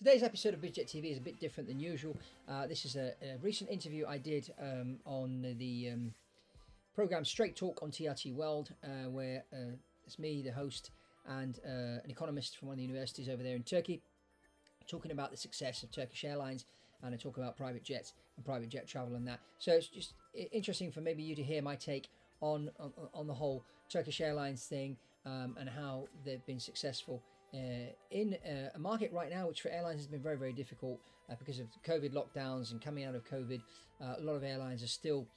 Today's episode of BizJet TV is a bit different than usual. This is a recent interview I did on the program Straight Talk on TRT World, where it's me, the host, and an economist from one of the universities over there in Turkey, talking about the success of Turkish Airlines, and I talk about private jets and private jet travel and that. So it's just interesting for maybe you to hear my take on the whole Turkish Airlines thing and how they've been successful in a market right now which for airlines has been very, very difficult because of COVID lockdowns and coming out of COVID. A lot of airlines are still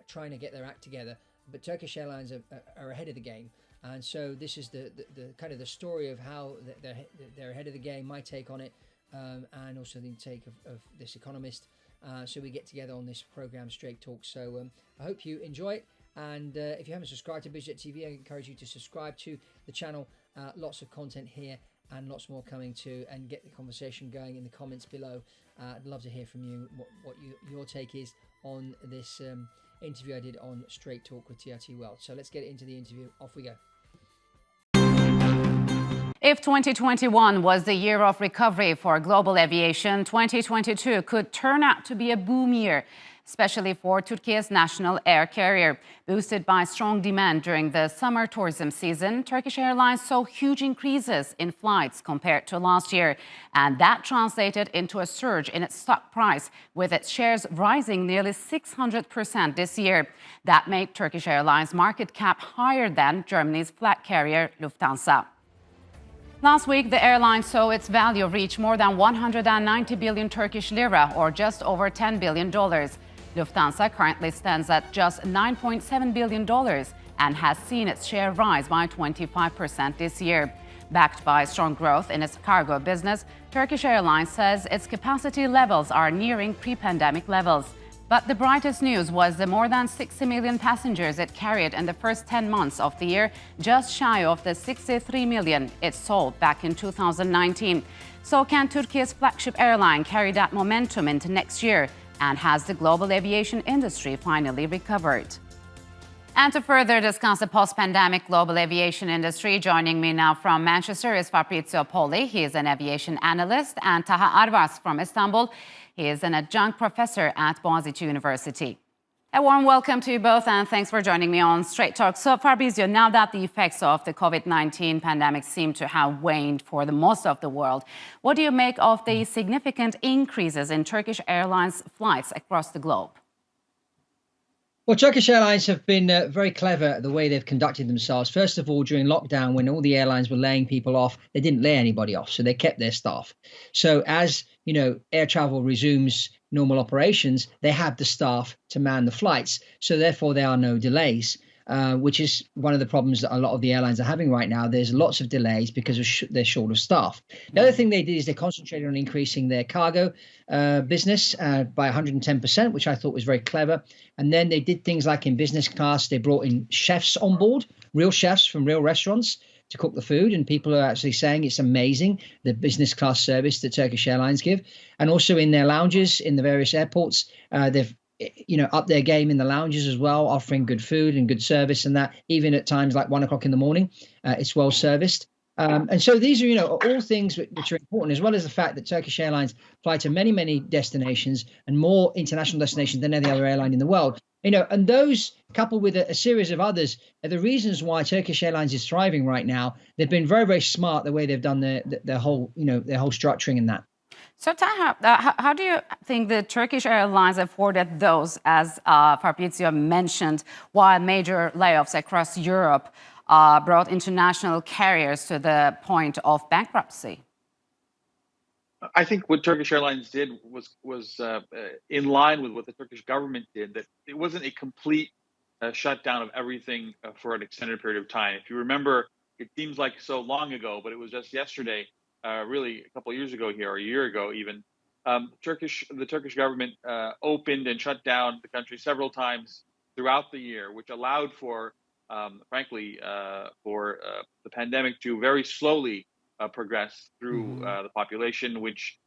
trying to get their act together, but Turkish Airlines are ahead of the game. And so this is the kind of the story of how they're ahead of the game, my take on it, and also the take of this economist. So we get together on this program, Straight Talk. So I hope you enjoy it. And if you haven't subscribed to BizJet TV, I encourage you to subscribe to the channel. Lots of content here and lots more coming too, and get the conversation going in the comments below. I'd love to hear from you what your take is on this interview I did on Straight Talk with TRT World. So let's get into the interview. Off we go. If 2021 was the year of recovery for global aviation, 2022 could turn out to be a boom year, especially for Turkey's national air carrier. Boosted by strong demand during the summer tourism season, Turkish Airlines saw huge increases in flights compared to last year, and that translated into a surge in its stock price, with its shares rising nearly 600% this year. That made Turkish Airlines' market cap higher than Germany's flag carrier Lufthansa. Last week, the airline saw its value reach more than 190 billion Turkish lira, or just over $10 billion. Lufthansa currently stands at just $9.7 billion and has seen its share rise by 25% this year. Backed by strong growth in its cargo business, Turkish Airlines says its capacity levels are nearing pre-pandemic levels. But the brightest news was the more than 60 million passengers it carried in the first 10 months of the year, just shy of the 63 million it sold back in 2019. So can Turkey's flagship airline carry that momentum into next year? And has the global aviation industry finally recovered? And to further discuss the post-pandemic global aviation industry, joining me now from Manchester is Fabrizio Poli. He is an aviation analyst, and Taha Arvas from Istanbul. He is an adjunct professor at Boğaziçi University. A warm welcome to you both, and thanks for joining me on Straight Talk. So, Fabrizio, now that the effects of the COVID-19 pandemic seem to have waned for the most of the world, what do you make of the significant increases in Turkish Airlines flights across the globe? Well, Turkish Airlines have been very clever at the way they've conducted themselves. First of all, during lockdown, when all the airlines were laying people off, they didn't lay anybody off, so they kept their staff. So as air travel resumes normal operations, they have the staff to man the flights. So therefore, there are no delays, which is one of the problems that a lot of the airlines are having right now. There's lots of delays because they're short of staff. The other thing they did is they concentrated on increasing their cargo business by 110%, which I thought was very clever. And then they did things like in business class, they brought in chefs on board, real chefs from real restaurants to cook the food. And people are actually saying it's amazing, the business class service that Turkish Airlines give. And also in their lounges, in the various airports, they've up their game in the lounges as well, offering good food and good service, and that even at times like 1 o'clock in the morning, it's well serviced. And so these are, all things which are important, as well as the fact that Turkish Airlines fly to many, many destinations and more international destinations than any other airline in the world. And those coupled with a series of others are the reasons why Turkish Airlines is thriving right now. They've been very, very smart the way they've done their whole structuring in that. So, Taha, how do you think the Turkish Airlines afforded those, as Fabrizio mentioned, while major layoffs across Europe brought international carriers to the point of bankruptcy? I think what Turkish Airlines did was in line with what the Turkish government did, that it wasn't a complete shutdown of everything for an extended period of time. If you remember, it seems like so long ago, but it was just yesterday, really a couple of years ago here, or a year ago even, the Turkish government opened and shut down the country several times throughout the year, which allowed for, frankly, for the pandemic to very slowly progress through the population, which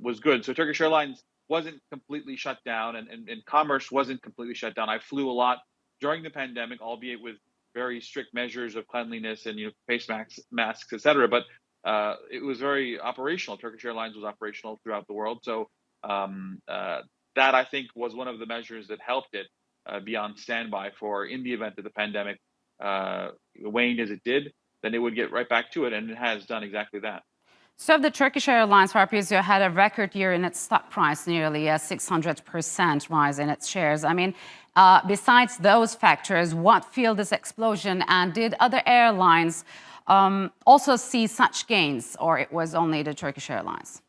was good. So Turkish Airlines wasn't completely shut down, and commerce wasn't completely shut down. I flew a lot during the pandemic, albeit with very strict measures of cleanliness and face masks, et cetera. But it was very operational. Turkish Airlines was operational throughout the world. So that, I think, was one of the measures that helped it be on standby for, in the event that the pandemic waned as it did, then it would get right back to it, and it has done exactly that. So the Turkish Airlines, Fabrizio, had a record year in its stock price, nearly a 600% rise in its shares. I mean, besides those factors, what fueled this explosion? And did other airlines also see such gains, or it was only the Turkish Airlines?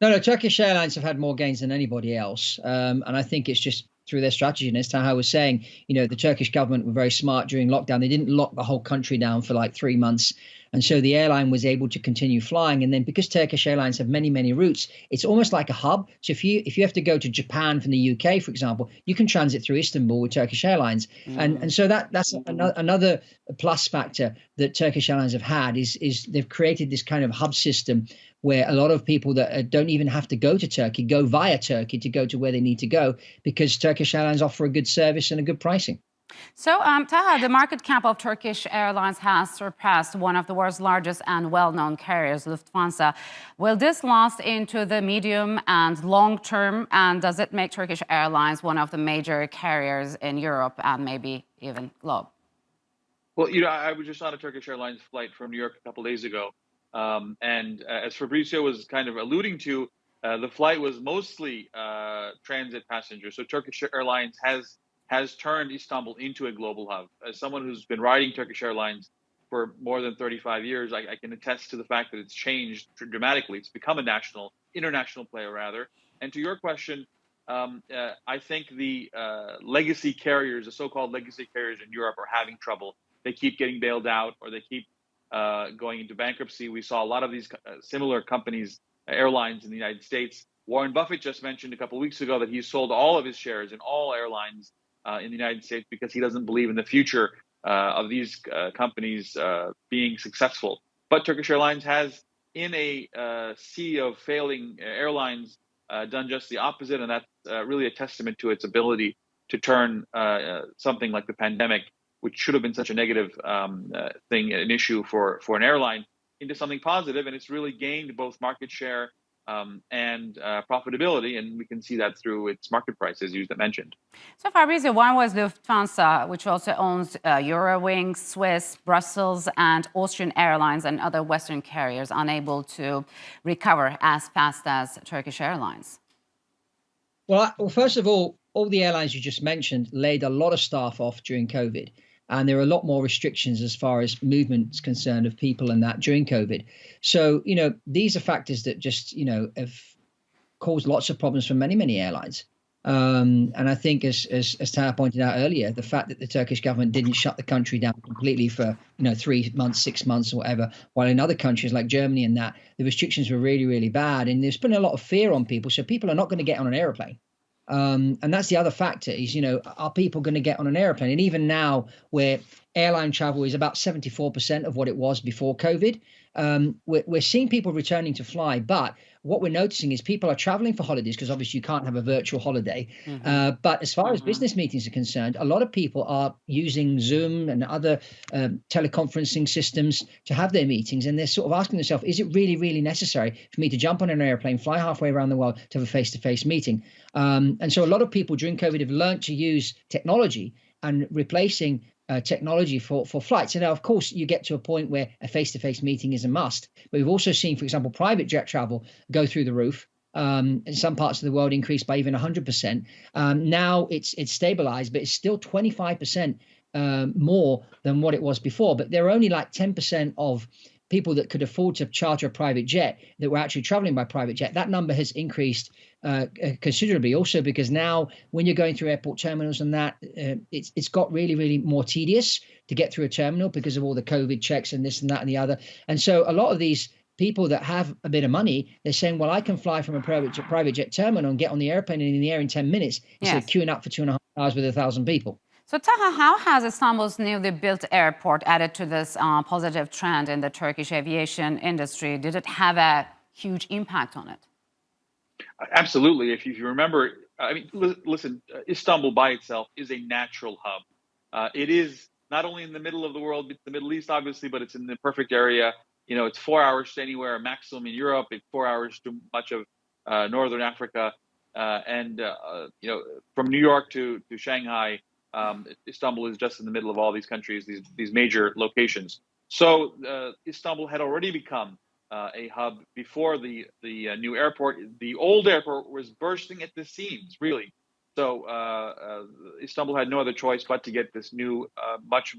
No, Turkish Airlines have had more gains than anybody else. And I think it's just through their strategy. And as Taha was saying, the Turkish government were very smart during lockdown. They didn't lock the whole country down for like 3 months. And so the airline was able to continue flying. And then because Turkish Airlines have many, many routes, it's almost like a hub. So if you have to go to Japan from the UK, for example, you can transit through Istanbul with Turkish Airlines. And so that's another plus factor that Turkish Airlines have had is they've created this kind of hub system where a lot of people that don't even have to go to Turkey go via Turkey to go to where they need to go, because Turkish Airlines offer a good service and a good pricing. So, Taha, the market cap of Turkish Airlines has surpassed one of the world's largest and well-known carriers, Lufthansa. Will this last into the medium and long term? And does it make Turkish Airlines one of the major carriers in Europe and maybe even globe? Well, I was just on a Turkish Airlines flight from New York a couple of days ago. And as Fabrizio was kind of alluding to, the flight was mostly transit passengers. So Turkish Airlines has turned Istanbul into a global hub. As someone who's been riding Turkish Airlines for more than 35 years, I can attest to the fact that it's changed dramatically. It's become a international player rather. And to your question, I think the legacy carriers, the so-called legacy carriers in Europe, are having trouble. They keep getting bailed out, or they keep going into bankruptcy. We saw a lot of these similar companies, airlines in the United States. Warren Buffett just mentioned a couple of weeks ago that he sold all of his shares in all airlines in the United States because he doesn't believe in the future of these companies being successful. But Turkish Airlines has, in a sea of failing airlines, done just the opposite, and that's really a testament to its ability to turn something like the pandemic, which should have been such a negative thing, an issue for an airline, into something positive. And it's really gained both market share and profitability. And we can see that through its market price, as you mentioned. So, Fabrizio, why was Lufthansa, which also owns Eurowings, Swiss, Brussels, and Austrian Airlines and other Western carriers, unable to recover as fast as Turkish Airlines? Well, first of all the airlines you just mentioned laid a lot of staff off during COVID. And there are a lot more restrictions as far as movement is concerned of people and that during COVID. So, these are factors that just, have caused lots of problems for many, many airlines. And I think as Tara pointed out earlier, the fact that the Turkish government didn't shut the country down completely for, 3 months, 6 months or whatever, while in other countries like Germany and that, the restrictions were really, really bad. And there's been a lot of fear on people. So people are not going to get on an airplane. And that's the other factor is, are people going to get on an airplane? And even now, where airline travel is about 74% of what it was before COVID, we're seeing people returning to fly. But what we're noticing is people are traveling for holidays because obviously you can't have a virtual holiday. But as far as business meetings are concerned, a lot of people are using Zoom and other teleconferencing systems to have their meetings. And they're sort of asking themselves, is it really, really necessary for me to jump on an airplane, fly halfway around the world to have a face-to-face meeting? And so a lot of people during COVID have learned to use technology and replacing technology for flights. And now, of course, you get to a point where a face-to-face meeting is a must. But we've also seen, for example, private jet travel go through the roof. In some parts of the world increased by even 100%. Now it's stabilized, but it's still 25% more than what it was before. But there are only like 10% of people that could afford to charter a private jet that were actually traveling by private jet. That number has increased considerably, also because now when you're going through airport terminals and that, it's got really, really more tedious to get through a terminal because of all the COVID checks and this and that and the other. And so a lot of these people that have a bit of money, they're saying, well, I can fly from a private jet terminal and get on the airplane and in the air in 10 minutes instead of queuing up for 2.5 hours with 1,000 people. So, Taha, how has Istanbul's newly built airport added to this positive trend in the Turkish aviation industry? Did it have a huge impact on it? Absolutely. If you remember, I mean, listen, Istanbul by itself is a natural hub. It is not only in the middle of the world, the Middle East, obviously, but it's in the perfect area It's 4 hours to anywhere maximum in Europe. It's 4 hours to much of northern Africa, and from New York to Shanghai, Istanbul is just in the middle of all these countries, these major locations. So Istanbul had already become a hub before the new airport. The old airport was bursting at the seams, really. So Istanbul had no other choice but to get this new, much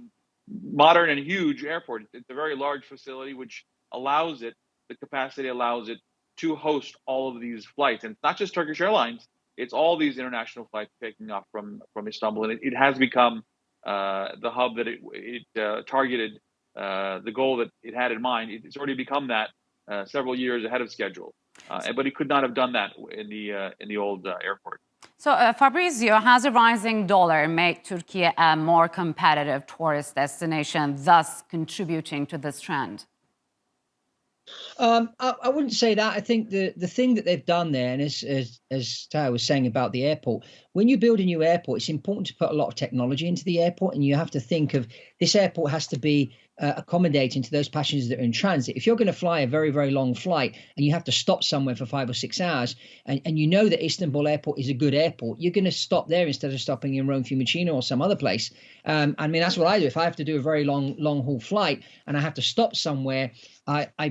modern and huge airport. It's a very large facility, which allows it, the capacity allows it to host all of these flights. And it's not just Turkish Airlines, it's all these international flights taking off from Istanbul. And it has become the hub that it targeted, the goal that it had in mind. It's already become that several years ahead of schedule. But it could not have done that in the old airport. So, Fabrizio, has a rising dollar made Turkey a more competitive tourist destination, thus contributing to this trend? I wouldn't say that. I think the thing that they've done there, and as Tao was saying about the airport, when you build a new airport, it's important to put a lot of technology into the airport, and you have to think of this airport has to be accommodating to those passengers that are in transit. If you're going to fly a very, very long flight and you have to stop somewhere for 5 or 6 hours, and you know that Istanbul Airport is a good airport, you're going to stop there instead of stopping in Rome Fiumicino or some other place. I mean, that's what I do. If I have to do a very long haul flight and I have to stop somewhere, I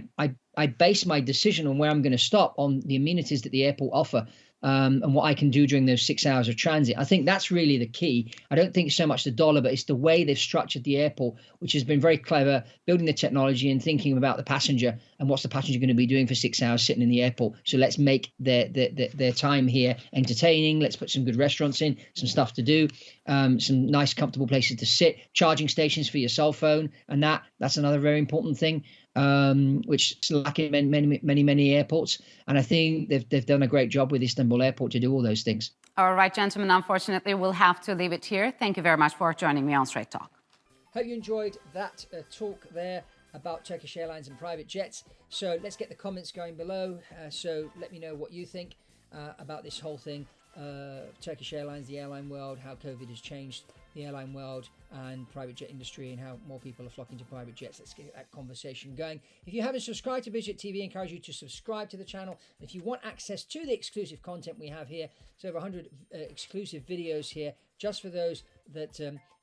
base my decision on where I'm going to stop on the amenities that the airport offer, and what I can do during those 6 hours of transit. I think that's really the key. I don't think it's so much the dollar, but it's the way they've structured the airport, which has been very clever, building the technology and thinking about the passenger and what's the passenger going to be doing for 6 hours sitting in the airport. So let's make their time here entertaining. Let's put some good restaurants in, some stuff to do, some nice, comfortable places to sit, charging stations for your cell phone, and that's another very important thing. Which is lacking in many airports. And I think they've done a great job with Istanbul Airport to do all those things. All right, gentlemen, unfortunately, we'll have to leave it here. Thank you very much for joining me on Straight Talk. Hope you enjoyed that talk there about Turkish Airlines and private jets. So let's get the comments going below. So let me know what you think about this whole thing. Turkish Airlines, the airline world, how COVID has changed the airline world and private jet industry, and how more people are flocking to private jets. Let's get that conversation going. If you haven't subscribed to BizJet TV, I encourage you to subscribe to the channel. If you want access to the exclusive content we have here, so over 100 exclusive videos here just for those that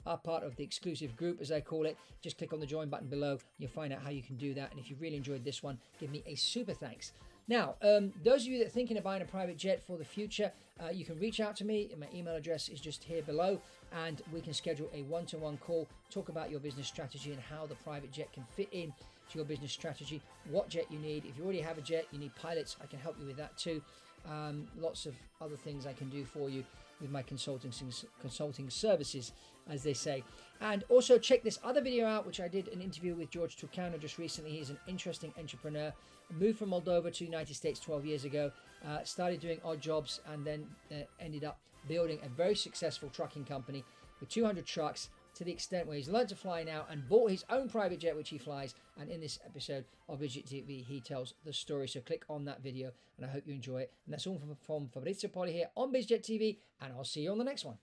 are part of the exclusive group, as I call it. Just click on the join button below. You'll find out how you can do that. And if you really enjoyed this one, give me a super thanks. Now, those of you that are thinking of buying a private jet for the future, you can reach out to me. My email address is just here below, and we can schedule a one-to-one call, talk about your business strategy and how the private jet can fit in to your business strategy, what jet you need. If you already have a jet, you need pilots, I can help you with that too. Lots of other things I can do for you with my consulting services, as they say. And also check this other video out, which I did an interview with George Turcano just recently. He's an interesting entrepreneur, moved from Moldova to the United States 12 years ago, started doing odd jobs, and then ended up building a very successful trucking company with 200 trucks, to the extent where he's learned to fly now and bought his own private jet, which he flies. And in this episode of BizJet TV, he tells the story. So click on that video, and I hope you enjoy it. And that's all from Fabrizio Poli here on BizJet TV, and I'll see you on the next one.